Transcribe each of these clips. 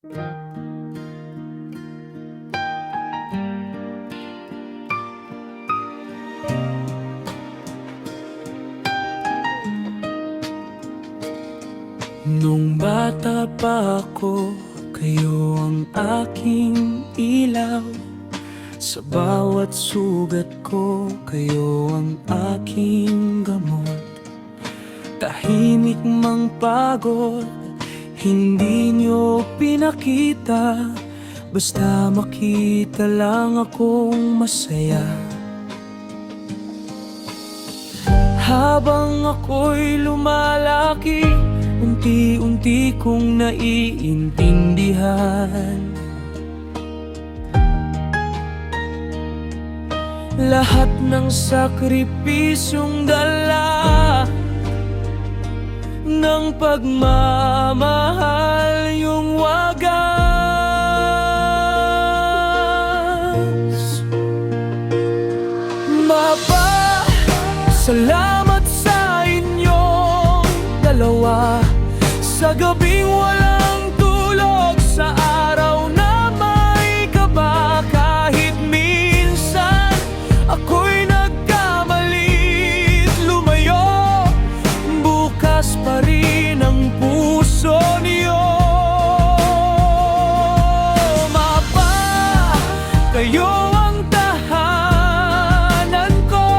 Nung bata pa ako, kayo ang aking ilaw. Sa bawat sugat ko, kayo ang aking gamot. Tahimik mang pagod, hindi nyo pinakita. Basta makita lang akong masaya. Habang ako'y lumalaki, unti-unti kong naiintindihan lahat ng sakripisyong dala ng pagmamahal, yung wagas. Mapa, salamat sa inyong dalawa. Sa gabing walang tulog, sa araw na may kaba, kahit minsan ako'y nagkamali't lumayo, bukas pa rin ang puso niyo. Mapa, kayo ang tahanan ko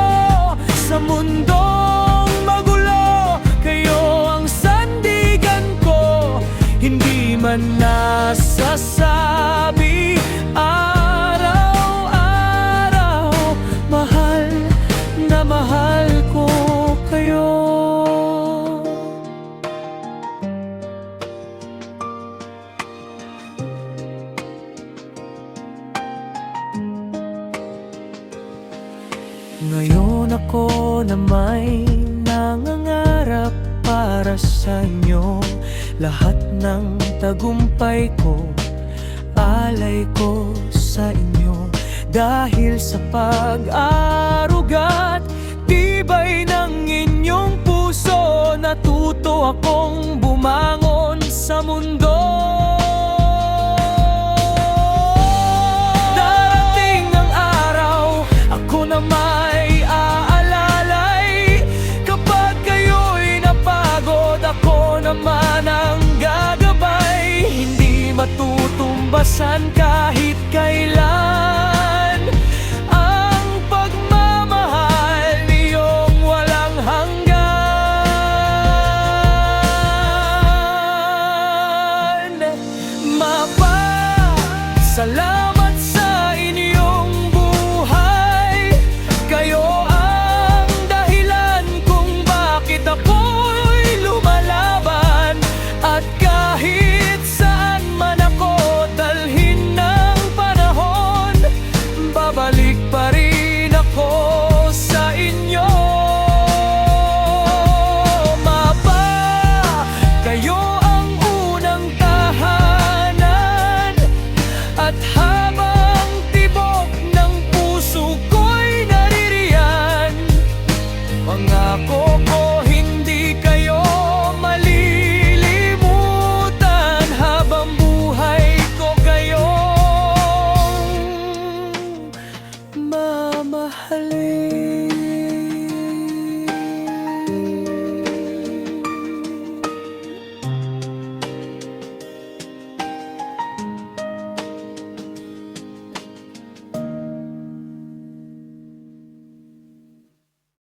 sa mundong magulo. Kayo ang sandigan ko, hindi man nasasabi. Araw-araw, mahal na mahal ko kayo. Ngayon ako na may nangangarap para sa inyo. Lahat ng tagumpay ko, alay ko sa inyo. Dahil sa pag-aruga't tibay ng inyong puso, natuto akong bumangon sa mundo. Darating ang araw, ako na may aalalay. Kapag kayo'y napagod, ako naman ang gagabay. Hindi matutumbasan kahit kailan ang pagmamahal niyong walang hanggan. Mapa, salamat